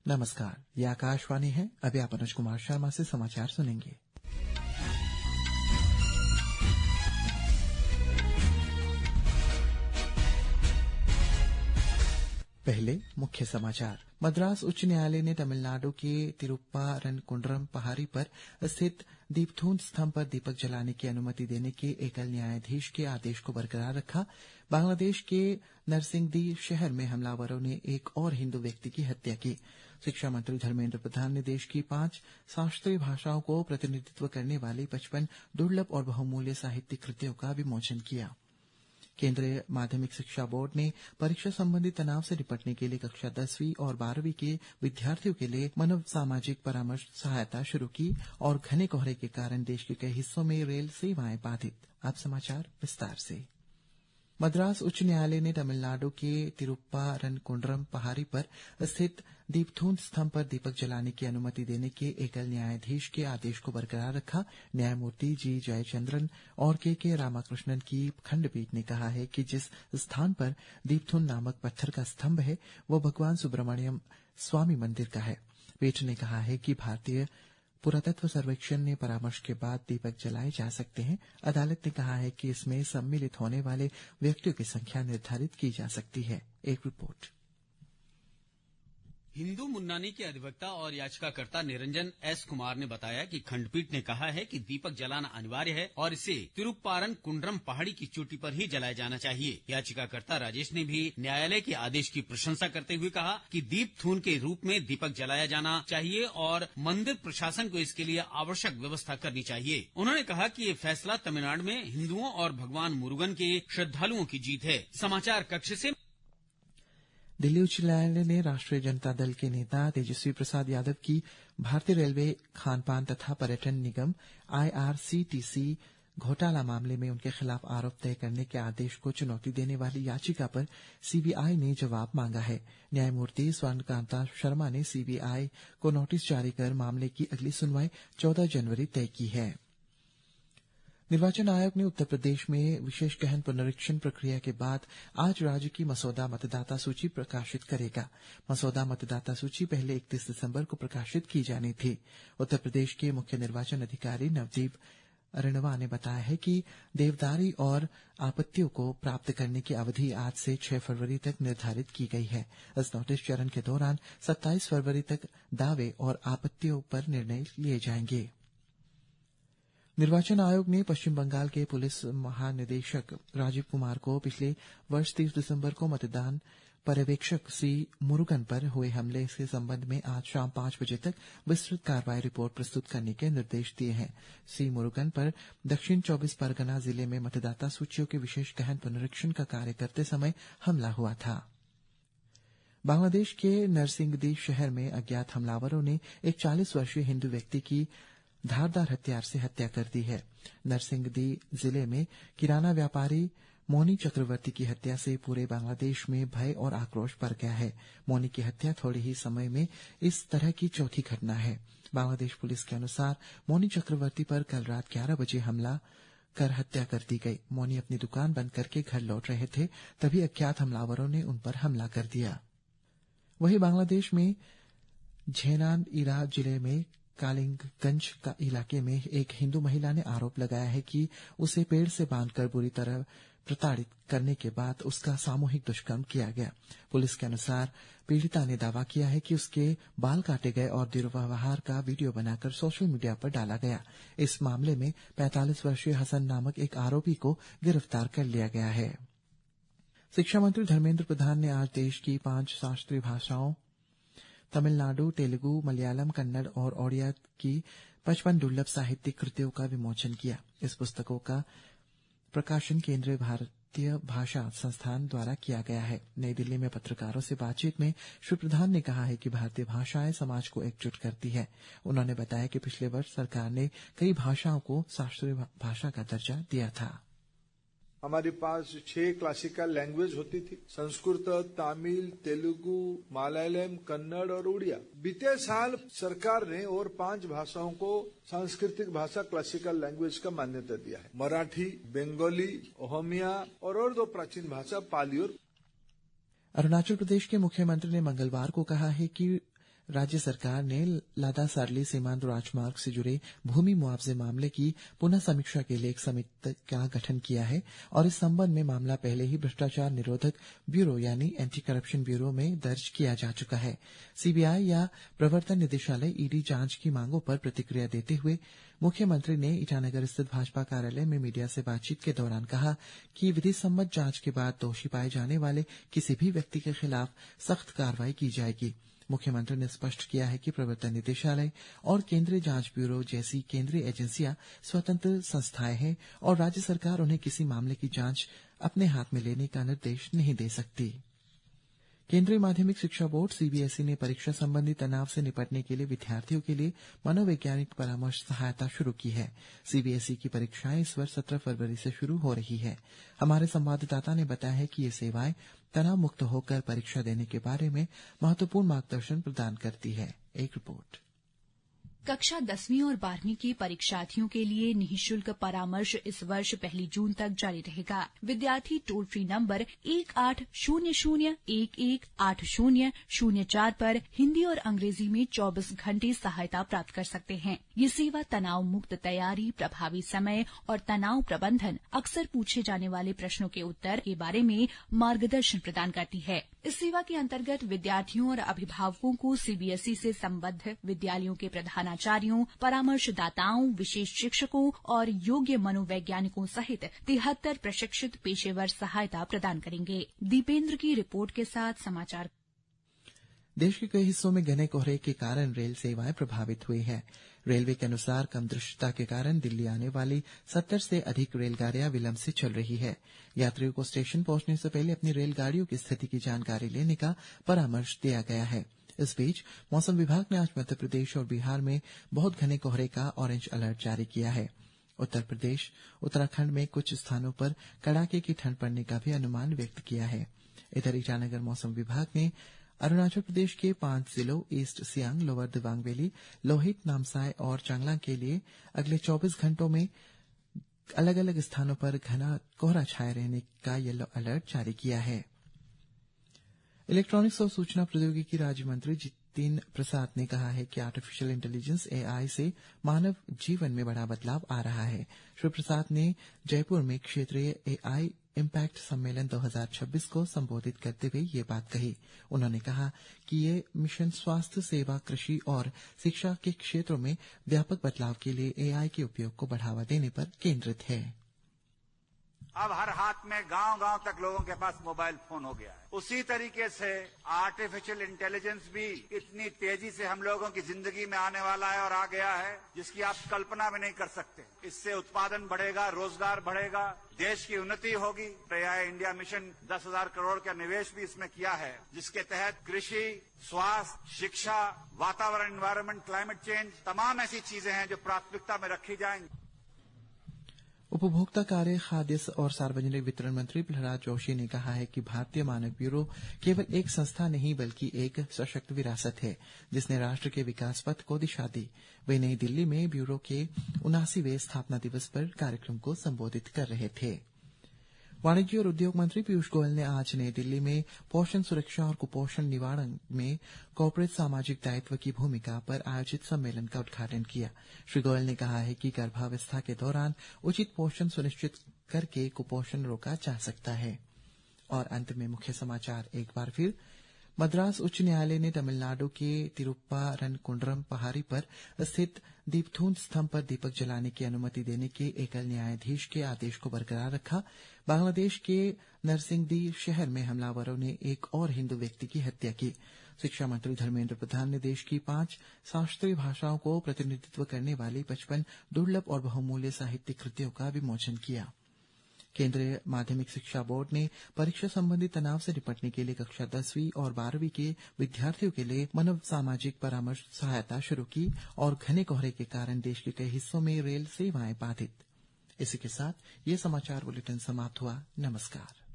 नमस्कार, ये आकाशवाणी है। अभी आप अनुज कुमार शर्मा से समाचार सुनेंगे। पहले मुख्य समाचार। मद्रास उच्च न्यायालय ने तमिलनाडु के तिरुप्पारनकुंड्रम पहाड़ी पर स्थित दीपथून स्तंभ पर दीपक जलाने की अनुमति देने के एकल न्यायाधीश के आदेश को बरकरार रखा। बांग्लादेश के नरसिंगदी शहर में हमलावरों ने एक और हिंदू व्यक्ति की हत्या की। शिक्षा मंत्री धर्मेंद्र प्रधान ने देश की 5 शास्त्रीय भाषाओं को प्रतिनिधित्व करने वाली 55 दुर्लभ और बहुमूल्य साहित्यिक कृतियों का विमोचन किया। केंद्रीय माध्यमिक शिक्षा बोर्ड ने परीक्षा संबंधी तनाव से निपटने के लिए कक्षा 10वीं और 12वीं के विद्यार्थियों के लिए मनोव सामाजिक परामर्श सहायता शुरू की और घने कोहरे के कारण देश के कई हिस्सों में रेल सेवाएं बाधित। अब समाचार विस्तार से। मद्रास उच्च न्यायालय ने तमिलनाडु के तिरुप्पारनकुंड्रम पहाड़ी पर स्थित दीपथून स्तंभ पर दीपक जलाने की अनुमति देने के एकल न्यायाधीश के आदेश को बरकरार रखा। न्यायमूर्ति जी जयचंद्रन और के रामाकृष्णन की खंडपीठ ने कहा है कि जिस स्थान पर दीपथून नामक पत्थर का स्तंभ है वो भगवान सुब्रमण्यम स्वामी मंदिर का है। पीठ ने कहा है कि भारतीय पुरातत्व सर्वेक्षण ने परामर्श के बाद दीपक जलाए जा सकते हैं। अदालत ने कहा है कि इसमें सम्मिलित होने वाले व्यक्तियों की संख्या निर्धारित की जा सकती है। एक रिपोर्ट। हिंदू मुन्नानी के अधिवक्ता और याचिकाकर्ता निरंजन एस कुमार ने बताया कि खंडपीठ ने कहा है कि दीपक जलाना अनिवार्य है और इसे तिरुप्पारनकुंड्रम पहाड़ी की चोटी पर ही जलाया जाना चाहिए। याचिकाकर्ता राजेश ने भी न्यायालय के आदेश की प्रशंसा करते हुए कहा कि दीपथून के रूप में दीपक जलाया जाना चाहिए और मंदिर प्रशासन को इसके लिए आवश्यक व्यवस्था करनी चाहिए। उन्होंने कहा कि ये फैसला तमिलनाडु में हिंदुओं और भगवान मुरुगन के श्रद्धालुओं की जीत है। समाचार कक्ष से। दिल्ली उच्च न्यायालय ने राष्ट्रीय जनता दल के नेता तेजस्वी प्रसाद यादव की भारतीय रेलवे खानपान तथा पर्यटन निगम IRCTC घोटाला मामले में उनके खिलाफ आरोप तय करने के आदेश को चुनौती देने वाली याचिका पर CBI ने जवाब मांगा है। न्यायमूर्ति स्वर्णकांता शर्मा ने CBI को नोटिस जारी कर मामले की अगली सुनवाई 14 जनवरी तय की है। निर्वाचन आयोग ने उत्तर प्रदेश में विशेष गहन पुनरीक्षण प्रक्रिया के बाद आज राज्य की मसौदा मतदाता सूची प्रकाशित करेगा। मसौदा मतदाता सूची पहले 31 दिसंबर को प्रकाशित की जानी थी। उत्तर प्रदेश के मुख्य निर्वाचन अधिकारी नवदीप अरणवा ने बताया है कि देवदारी और आपत्तियों को प्राप्त करने की अवधि आज से 6 फरवरी तक निर्धारित की गई है। इस नोटिस चरण के दौरान 27 फरवरी तक दावे और आपत्तियों पर निर्णय लिए जाएंगे। निर्वाचन आयोग ने पश्चिम बंगाल के पुलिस महानिदेशक राजीव कुमार को पिछले वर्ष 30 दिसंबर को मतदान पर्यवेक्षक सी मुरुगन पर हुए हमले के संबंध में आज शाम 5 बजे तक विस्तृत कार्रवाई रिपोर्ट प्रस्तुत करने के निर्देश दिए हैं। सी मुरुगन पर दक्षिण 24 परगना जिले में मतदाता सूचियों के विशेष गहन पुनरीक्षण का कार्य करते समय हमला हुआ था। बांग्लादेश के नरसिंगदी शहर में अज्ञात हमलावरों ने एक 40 वर्षीय हिंदू व्यक्ति की धारदार हथियार से हत्या कर दी है। नरसिंगदी जिले में किराना व्यापारी मोनी चक्रवर्ती की हत्या से पूरे बांग्लादेश में भय और आक्रोश बढ़ गया है। मोनी की हत्या थोड़े ही समय में इस तरह की चौथी घटना है। बांग्लादेश पुलिस के अनुसार मोनी चक्रवर्ती पर कल रात 11 बजे हमला कर हत्या कर दी गई। मोनी अपनी दुकान बंद करके घर लौट रहे थे, तभी अज्ञात हमलावरों ने उन पर हमला कर दिया। वहीं बांग्लादेश में झेनान इरा जिले में कालिंगगंज का इलाके में एक हिंदू महिला ने आरोप लगाया है कि उसे पेड़ से बांधकर बुरी तरह प्रताड़ित करने के बाद उसका सामूहिक दुष्कर्म किया गया। पुलिस के अनुसार पीड़िता ने दावा किया है कि उसके बाल काटे गए और दुर्व्यवहार का वीडियो बनाकर सोशल मीडिया पर डाला गया। इस मामले में 45 वर्षीय हसन नामक एक आरोपी को गिरफ्तार कर लिया गया है। शिक्षा मंत्री धर्मेंद्र प्रधान ने आज देश की 5 शास्त्रीय भाषाओं तमिलनाडु, तेलुगु, मलयालम, कन्नड़ और ओडिया की 55 दुर्लभ साहित्यिक कृतियों का विमोचन किया। इस पुस्तकों का प्रकाशन केंद्रीय भारतीय भाषा संस्थान द्वारा किया गया है। नई दिल्ली में पत्रकारों से बातचीत में श्री प्रधान ने कहा है कि भारतीय भाषाएं समाज को एकजुट करती है। उन्होंने बताया कि पिछले वर्ष सरकार ने कई भाषाओं को शास्त्रीय भाषा का दर्जा दिया था। हमारे पास 6 क्लासिकल लैंग्वेज होती थी, संस्कृत, तमिल, तेलुगु, मलयालम, कन्नड़ और उड़िया। बीते साल सरकार ने और 5 भाषाओं को सांस्कृतिक भाषा क्लासिकल लैंग्वेज का मान्यता दिया है। मराठी, बंगाली, ओहमिया और 2 प्राचीन भाषा पाली और। अरुणाचल प्रदेश के मुख्यमंत्री ने मंगलवार को कहा है कि राज्य सरकार ने लादा सारली सीमांत राजमार्ग से जुड़े भूमि मुआवजे मामले की पुनः समीक्षा के लिए एक समिति का गठन किया है और इस संबंध में मामला पहले ही भ्रष्टाचार निरोधक ब्यूरो यानी एंटी करप्शन ब्यूरो में दर्ज किया जा चुका है। सीबीआई या प्रवर्तन निदेशालय ईडी जांच की मांगों पर प्रतिक्रिया देते हुए मुख्यमंत्री ने ईटानगर स्थित भाजपा कार्यालय में मीडिया से बातचीत के दौरान कहा कि विधि सम्मत जांच के बाद दोषी पाए जाने वाले किसी भी व्यक्ति के खिलाफ सख्त कार्रवाई की जाएगी। मुख्यमंत्री ने स्पष्ट किया है कि प्रवर्तन निदेशालय और केंद्रीय जांच ब्यूरो जैसी केंद्रीय एजेंसियां स्वतंत्र संस्थाएं हैं और राज्य सरकार उन्हें किसी मामले की जांच अपने हाथ में लेने का निर्देश नहीं दे सकती। केंद्रीय माध्यमिक शिक्षा बोर्ड सीबीएसई ने परीक्षा संबंधी तनाव से निपटने के लिए विद्यार्थियों के लिए मनोवैज्ञानिक परामर्श सहायता शुरू की है। सीबीएसई की परीक्षाएं इस वर्ष 17 फरवरी से शुरू हो रही है। हमारे संवाददाता ने बताया है कि ये सेवाएं तनाव मुक्त होकर परीक्षा देने के बारे में महत्वपूर्ण मार्गदर्शन प्रदान करती है। एक रिपोर्ट। कक्षा 10वीं और 12वीं के परीक्षार्थियों के लिए निःशुल्क परामर्श इस वर्ष 1 जून तक जारी रहेगा। विद्यार्थी टोल फ्री नंबर 1800118004 पर हिंदी और अंग्रेजी में 24 घंटे सहायता प्राप्त कर सकते हैं। ये सेवा तनाव मुक्त तैयारी, प्रभावी समय और तनाव प्रबंधन, अक्सर पूछे जाने वाले प्रश्नों के उत्तर के बारे में मार्गदर्शन प्रदान करती है। इस सेवा के अंतर्गत विद्यार्थियों और अभिभावकों को सीबीएसई से संबद्ध विद्यालयों के प्रधानाचार्यों, परामर्शदाताओं, विशेष शिक्षकों और योग्य मनोवैज्ञानिकों सहित 73 प्रशिक्षित पेशेवर सहायता प्रदान करेंगे। दीपेंद्र की रिपोर्ट के साथ समाचार। देश के कई हिस्सों में घने कोहरे के कारण रेल सेवाएं प्रभावित हुई हैं। रेलवे के अनुसार कम दृश्यता के कारण दिल्ली आने वाली 70 से अधिक रेलगाड़ियां विलंब से चल रही है। यात्रियों को स्टेशन पहुंचने से पहले अपनी रेलगाड़ियों की स्थिति की जानकारी लेने का परामर्श दिया गया है। इस बीच मौसम विभाग ने आज मध्य प्रदेश और बिहार में बहुत घने कोहरे का ऑरेंज अलर्ट जारी किया है। उत्तर प्रदेश, उत्तराखंड में कुछ स्थानों पर कड़ाके की ठंड पड़ने का भी अनुमान व्यक्त किया है। इधर ईटानगर मौसम विभाग ने अरुणाचल प्रदेश के 5 जिलों east Siang, lower Dibang valley, Lohit, Namsai और चांगलांग के लिए अगले 24 घंटों में अलग अलग स्थानों पर घना कोहरा छाये रहने का येलो अलर्ट जारी किया है। इलेक्ट्रॉनिक्स और सूचना प्रौद्योगिकी राज्य मंत्री जितिन प्रसाद ने कहा है कि आर्टिफिशियल इंटेलिजेंस एआई से मानव जीवन में बड़ा बदलाव आ रहा है। श्री प्रसाद ने जयपुर में क्षेत्रीय एआई इम्पैक्ट सम्मेलन 2026 को संबोधित करते हुए ये बात कही। उन्होंने कहा कि ये मिशन स्वास्थ्य सेवा, कृषि और शिक्षा के क्षेत्रों में व्यापक बदलाव के लिए एआई के उपयोग को बढ़ावा देने पर केंद्रित है। अब हर हाथ में गांव-गांव तक लोगों के पास मोबाइल फोन हो गया है। उसी तरीके से आर्टिफिशियल इंटेलिजेंस भी इतनी तेजी से हम लोगों की जिंदगी में आने वाला है और आ गया है जिसकी आप कल्पना भी नहीं कर सकते। इससे उत्पादन बढ़ेगा, रोजगार बढ़ेगा, देश की उन्नति होगी। एआई इंडिया मिशन 10,000 करोड़ का निवेश भी इसमें किया है, जिसके तहत कृषि, स्वास्थ्य, शिक्षा, वातावरण, एनवायरमेंट, क्लाइमेट चेंज, तमाम ऐसी चीजें हैं जो प्राथमिकता में रखी जाएंगी। उपभोक्ता कार्य, खाद्य और सार्वजनिक वितरण मंत्री प्रहलाद जोशी ने कहा है कि भारतीय मानक ब्यूरो केवल एक संस्था नहीं बल्कि एक सशक्त विरासत है जिसने राष्ट्र के विकास पथ को दिशा दी। वे नई दिल्ली में ब्यूरो के 79वें स्थापना दिवस पर कार्यक्रम को संबोधित कर रहे थे। वाणिज्य और उद्योग मंत्री पीयूष गोयल ने आज नई दिल्ली में पोषण सुरक्षा और कुपोषण निवारण में कॉर्पोरेट सामाजिक दायित्व की भूमिका पर आयोजित सम्मेलन का उद्घाटन किया। श्री गोयल ने कहा है कि गर्भावस्था के दौरान उचित पोषण सुनिश्चित करके कुपोषण रोका जा सकता है। और अंत में मुख्य समाचार एक बार फिर। मद्रास उच्च न्यायालय ने तमिलनाडु के तिरुप्पारनकुंड्रम पहाड़ी पर स्थित दीपथून स्तंभ पर दीपक जलाने की अनुमति देने के एकल न्यायाधीश के आदेश को बरकरार रखा। बांग्लादेश के नरसिंहदी शहर में हमलावरों ने एक और हिंदू व्यक्ति की हत्या की। शिक्षा मंत्री धर्मेंद्र प्रधान ने देश की 5 शास्त्रीय भाषाओं को प्रतिनिधित्व करने वाली 55 दुर्लभ और बहुमूल्य साहित्यिक कृतियों का विमोचन किया। केंद्रीय माध्यमिक शिक्षा बोर्ड ने परीक्षा संबंधी तनाव से निपटने के लिए कक्षा 10वीं और 12वीं के विद्यार्थियों के लिए मनव सामाजिक परामर्श सहायता शुरू की और घने कोहरे के कारण देश के कई हिस्सों में रेल सेवाएं बाधित। इसी के साथ ये समाचार बुलेटिन समाप्त हुआ। नमस्कार।